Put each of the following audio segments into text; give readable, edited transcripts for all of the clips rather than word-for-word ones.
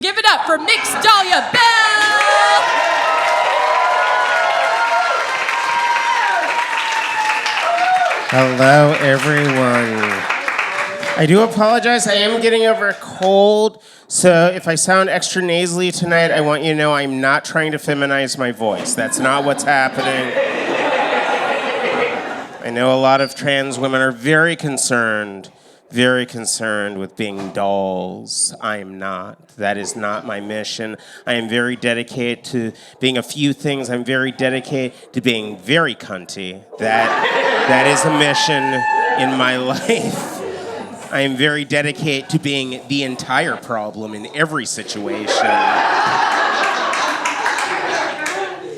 Give it up for Mix Dahlia Bell! Hello, everyone. I do apologize. I am getting over a cold, so if I sound extra nasally tonight, I want you to know I'm not trying to feminize my voice. That's not what's happening. I know a lot of trans women are very concerned with being dolls. I am not. That is not my mission. I am very dedicated to being a few things. I'm very dedicated to being very cunty. That is a mission in my life. I am very dedicated to being the entire problem in every situation.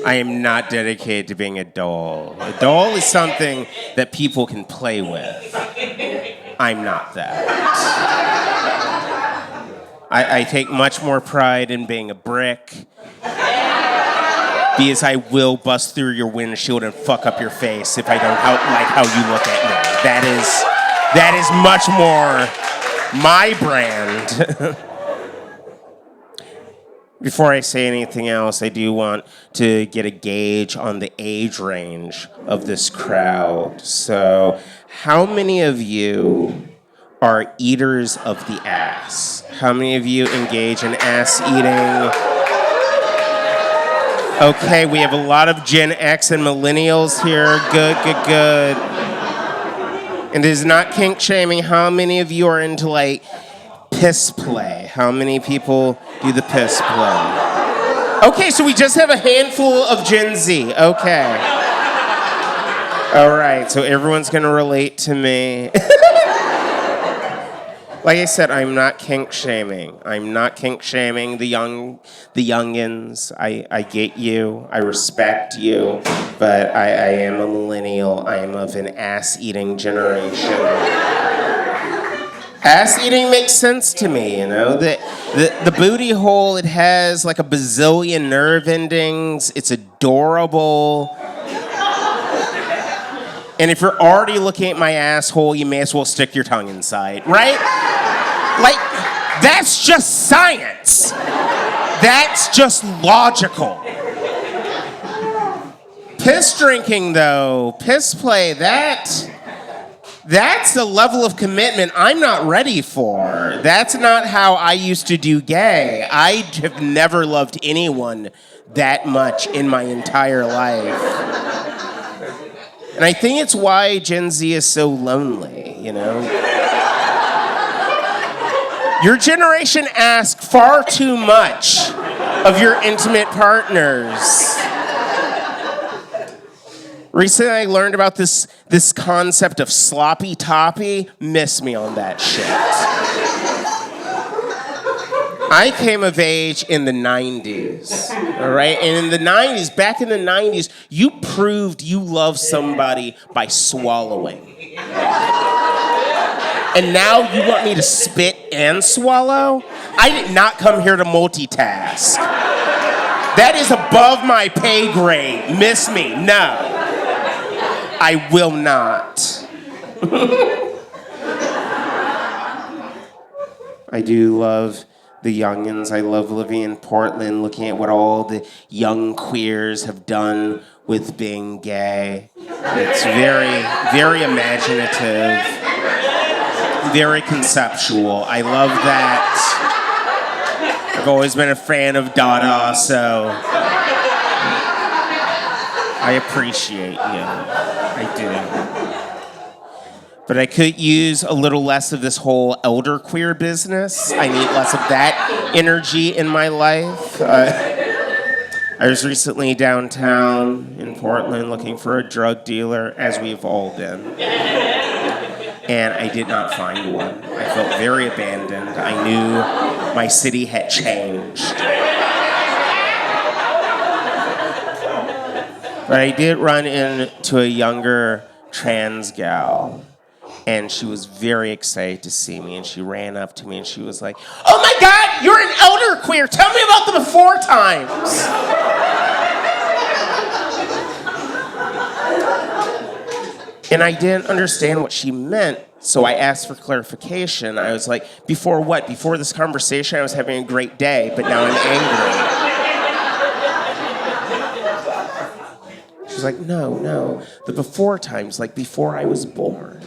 I am not dedicated to being a doll. A doll is something that people can play with. I'm not that. I take much more pride in being a brick, because I will bust through your windshield and fuck up your face if I don't like how you look at me. That is much more my brand. Before I say anything else, I do want to get a gauge on the age range of this crowd. So, how many of you are eaters of the ass? How many of you engage in ass eating? Okay, we have a lot of Gen X and millennials here. Good. And it is not kink shaming. How many of you are into piss play? How many people do the piss play? Okay, so we just have a handful of Gen Z. Okay. All right, so everyone's gonna relate to me. Like I said, I'm not kink shaming. I'm not kink shaming the youngins. I get you. I respect you. But I am a millennial. I am of an ass-eating generation. Ass eating makes sense to me, you know. The booty hole, it has like a bazillion nerve endings. It's adorable. And if you're already looking at my asshole, you may as well stick your tongue inside, right? Like, that's just science. That's just logical. Piss drinking, though, piss play, that's the level of commitment I'm not ready for. That's not how I used to do gay. I have never loved anyone that much in my entire life. And I think it's why Gen Z is so lonely, you know? Your generation asks far too much of your intimate partners. Recently, I learned about this concept of sloppy toppy. Miss me on that shit. I came of age in the 90s, all right? And in the 90s, back in the 90s, you proved you love somebody by swallowing. And now you want me to spit and swallow? I did not come here to multitask. That is above my pay grade. Miss me, no. I will not. I do love the youngins. I love living in Portland, looking at what all the young queers have done with being gay. It's very, very imaginative, very conceptual. I love that. I've always been a fan of Dada, so I appreciate you. I do. But I could use a little less of this whole elder queer business. I need less of that energy in my life. I was recently downtown in Portland looking for a drug dealer, as we've all been. And I did not find one. I felt very abandoned. I knew my city had changed. But I did run into a younger trans gal, and she was very excited to see me, and she ran up to me and she was like, "Oh my God, you're an elder queer. Tell me about the before times." And I didn't understand what she meant, So I asked for clarification. I was like, before what? Before this conversation, I was having a great day, but now I'm angry. She's like, no. The before times, like before I was born.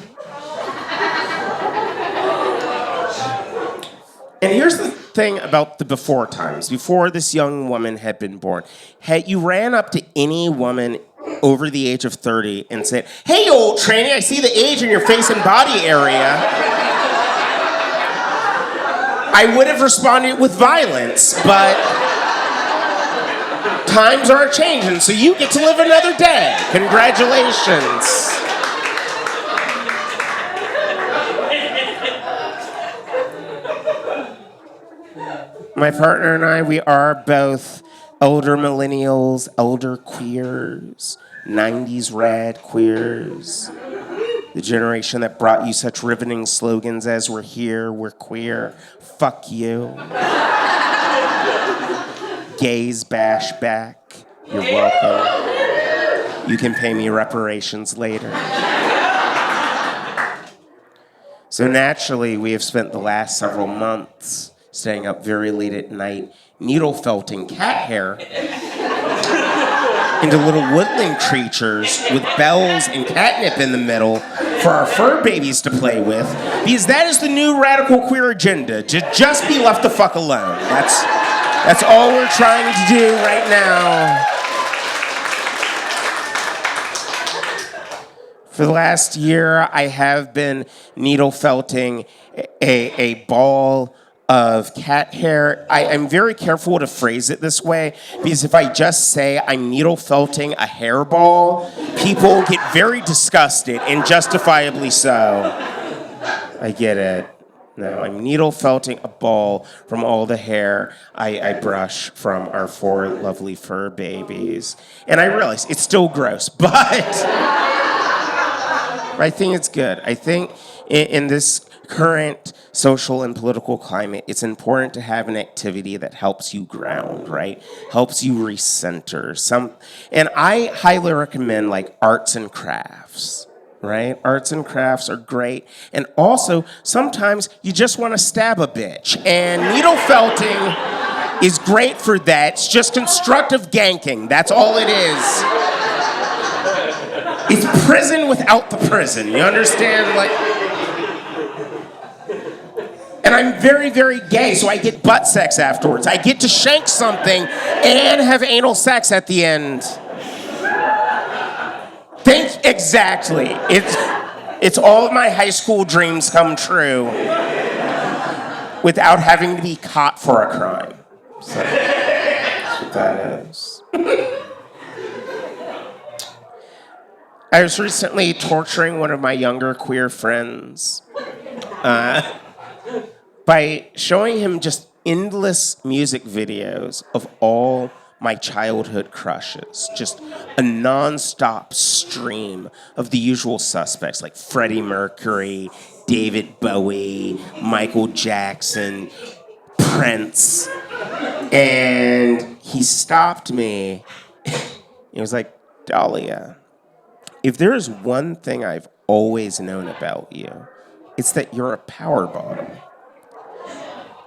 And here's the thing about the before times, before this young woman had been born. Had you ran up to any woman over the age of 30 and said, "Hey, you old tranny, I see the age in your face and body area," I would have responded with violence, but times are changing, so you get to live another day. Congratulations. My partner and I, we are both older millennials, older queers, 90s rad queers. The generation that brought you such riveting slogans as "We're here, we're queer, fuck you." Gays bash back, you're welcome. You can pay me reparations later. So naturally, we have spent the last several months staying up very late at night, needle felting cat hair into little woodland creatures with bells and catnip in the middle for our fur babies to play with, because that is the new radical queer agenda, to just be left the fuck alone. That's all we're trying to do right now. For the last year, I have been needle felting a ball of cat hair. I'm very careful to phrase it this way, because if I just say I'm needle felting a hairball, people get very disgusted, and justifiably so. I get it. No, I'm needle felting a ball from all the hair I brush from our 4 lovely fur babies. And I realize it's still gross, but I think it's good. I think in this current social and political climate, it's important to have an activity that helps you ground, right? Helps you recenter. And I highly recommend like arts and crafts, right? Arts and crafts are great. And also, sometimes you just want to stab a bitch. And needle felting is great for that. It's just constructive ganking. That's all it is. It's prison without the prison. You understand? And I'm very, very gay, so I get butt sex afterwards. I get to shank something and have anal sex at the end. Exactly. It's all of my high school dreams come true without having to be caught for a crime. So that's what that is. I was recently torturing one of my younger queer friends by showing him just endless music videos of all my childhood crushes. Just a nonstop stream of the usual suspects like Freddie Mercury, David Bowie, Michael Jackson, Prince. And he stopped me. He was like, "Dahlia, if there is one thing I've always known about you, it's that you're a power bottom.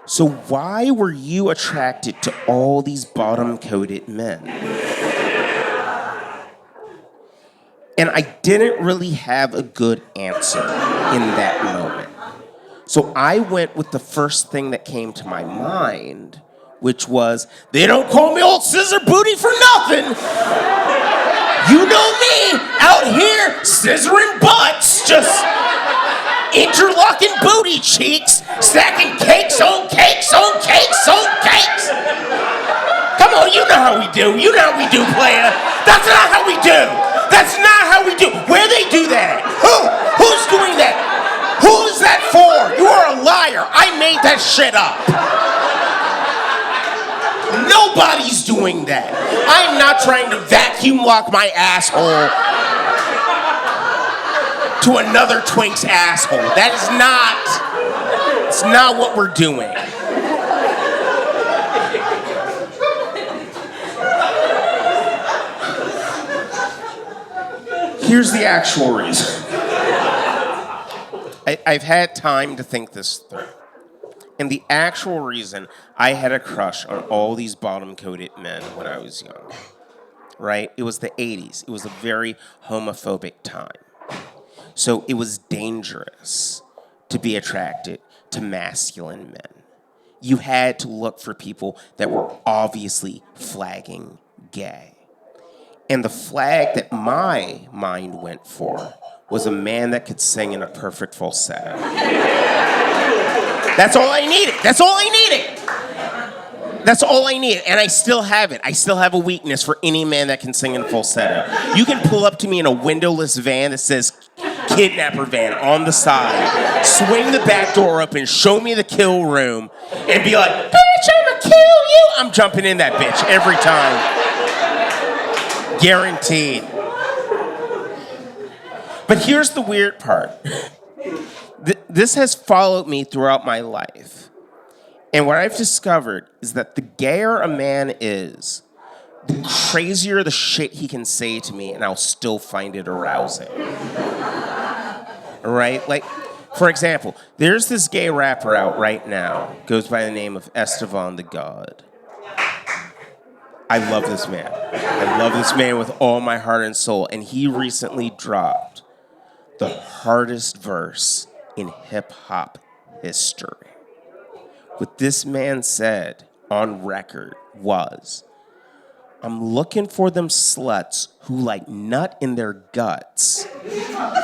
So why were you attracted to all these bottom-coated men?" And I didn't really have a good answer in that moment. So I went with the first thing that came to my mind, which was, "They don't call me old scissor booty for nothing. You know me, out here scissoring butts, just interlocking booty cheeks, stacking cakes on cakes on cakes on cakes. Come on, you know how we do. You know how we do, player. That's not how we do. That's not how we do. Where they do that? Who's doing that? Who's that for? You are a liar. I made that shit up. Nobody's doing that. I'm not trying to vacuum lock my asshole to another twink's asshole. That is it's not what we're doing. Here's the actual reason. I've had time to think this through. And the actual reason I had a crush on all these bottom-coated men when I was young, right? It was the 80s. It was a very homophobic time. So it was dangerous to be attracted to masculine men. You had to look for people that were obviously flagging gay. And the flag that my mind went for was a man that could sing in a perfect falsetto. That's all I needed. That's all I needed. That's all I needed. And I still have it. I still have a weakness for any man that can sing in falsetto. You can pull up to me in a windowless van that says kidnapper van on the side, swing the back door open, show me the kill room, and be like, bitch, I'ma kill you. I'm jumping in that bitch every time. Guaranteed. But here's the weird part. This has followed me throughout my life. And what I've discovered is that the gayer a man is, the crazier the shit he can say to me, and I'll still find it arousing. Right? Like, for example, there's this gay rapper out right now, goes by the name of Estevan the God. I love this man. I love this man with all my heart and soul. And he recently dropped the hardest verse in hip-hop history. What this man said on record was, I'm looking for them sluts who like nut in their guts,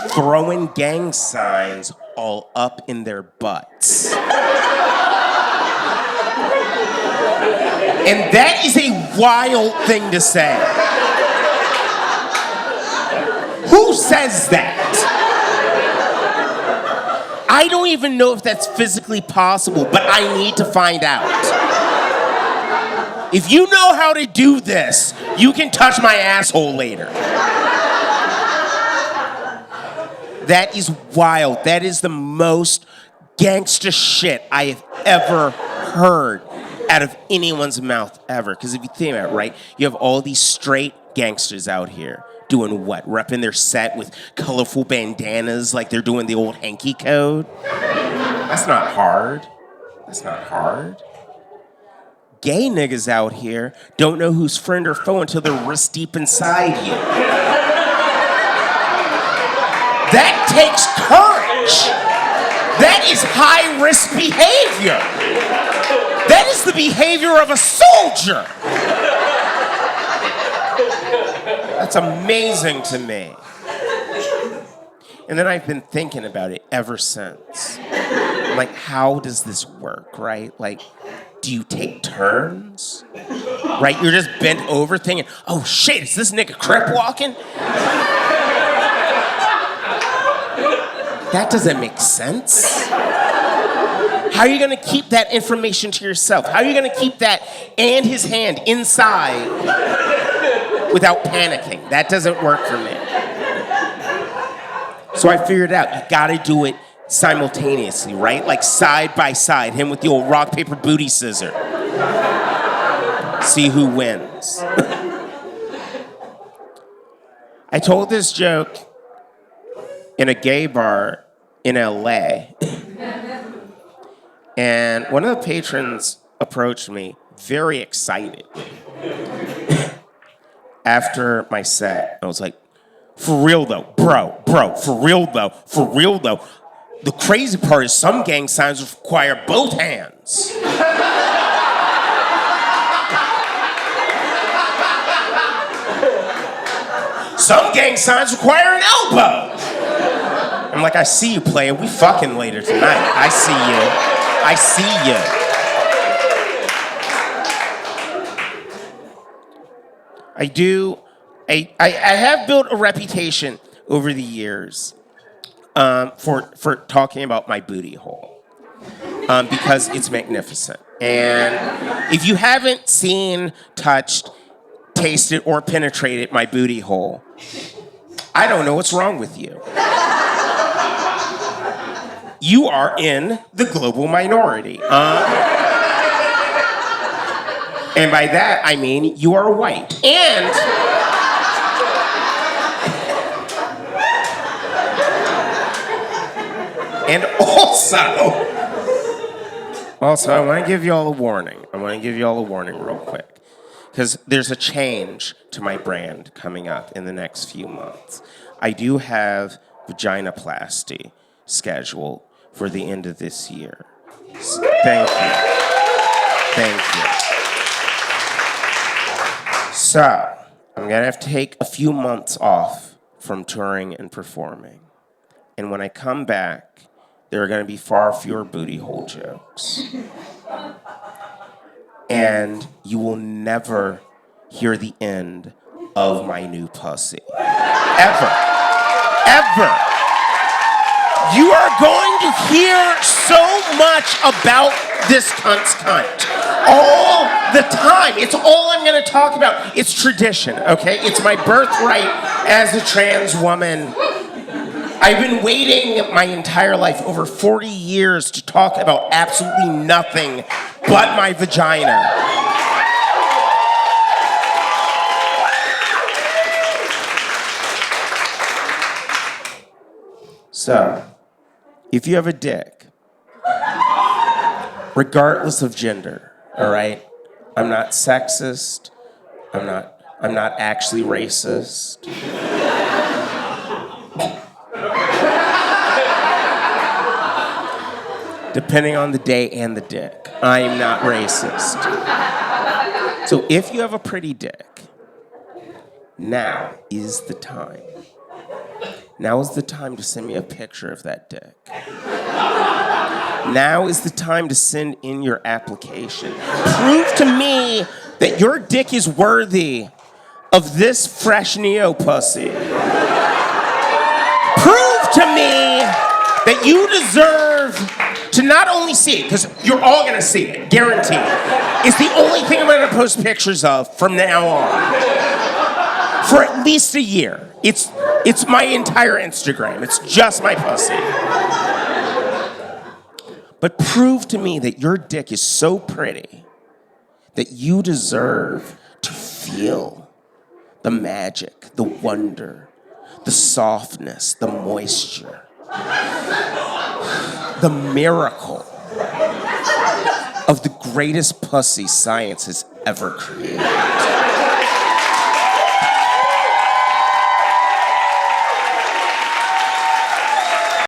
throwing gang signs all up in their butts. And that is a wild thing to say. Who says that? I don't even know if that's physically possible, but I need to find out. If you know how to do this, you can touch my asshole later. That is wild. That is the most gangster shit I have ever heard out of anyone's mouth ever. Because if you think about it, right, you have all these straight gangsters out here doing what? Repping their set with colorful bandanas like they're doing the old hanky code? That's not hard. That's not hard. Gay niggas out here don't know who's friend or foe until they're wrist deep inside you. That takes courage. That is high-risk behavior. That is the behavior of a soldier. That's amazing to me. And then I've been thinking about it ever since. Like, how does this work, right? Like, do you take turns? Right? You're just bent over thinking, oh shit, is this nigga crip walking? That doesn't make sense. How are you gonna keep that information to yourself? How are you gonna keep that and his hand inside without panicking? That doesn't work for me. So I figured out, you gotta do it simultaneously, right? Like side by side, him with the old rock, paper, booty scissor. See who wins. I told this joke in a gay bar in LA. And one of the patrons approached me very excited after my set. I was like, for real though, bro, for real though. The crazy part is some gang signs require both hands. Some gang signs require an elbow. I'm like, I see you, player. We fucking later tonight. I see you. I have built a reputation over the years for talking about my booty hole because it's magnificent. And if you haven't seen, touched, tasted, or penetrated my booty hole, I don't know what's wrong with you. You are in the global minority. And by that, I mean you are white. And Also, I want to give you all a warning. Real quick. Because there's a change to my brand coming up in the next few months. I do have vaginoplasty scheduled for the end of this year. Thank you. So, I'm going to have to take a few months off from touring and performing. And when I come back, there are going to be far fewer booty hole jokes. And you will never hear the end of my new pussy. Ever. You are going to hear so much about this cunt's cunt. All the time. It's all I'm going to talk about. It's tradition, okay? It's my birthright as a trans woman. I've been waiting my entire life, over 40 years, to talk about absolutely nothing but my vagina. So, if you have a dick, regardless of gender, all right? I'm not sexist. I'm not actually racist. Depending on the day and the dick, I am not racist. So if you have a pretty dick, now is the time. Now is the time to send me a picture of that dick. Now is the time to send in your application. Prove to me that your dick is worthy of this fresh neo pussy. Prove to me that you deserve to not only see it, because you're all gonna see it, guaranteed. It's the only thing I'm gonna post pictures of from now on. For at least a year. It's my entire Instagram. It's just my pussy. But prove to me that your dick is so pretty that you deserve to feel the magic, the wonder, the softness, the moisture, the miracle of the greatest pussy science has ever created.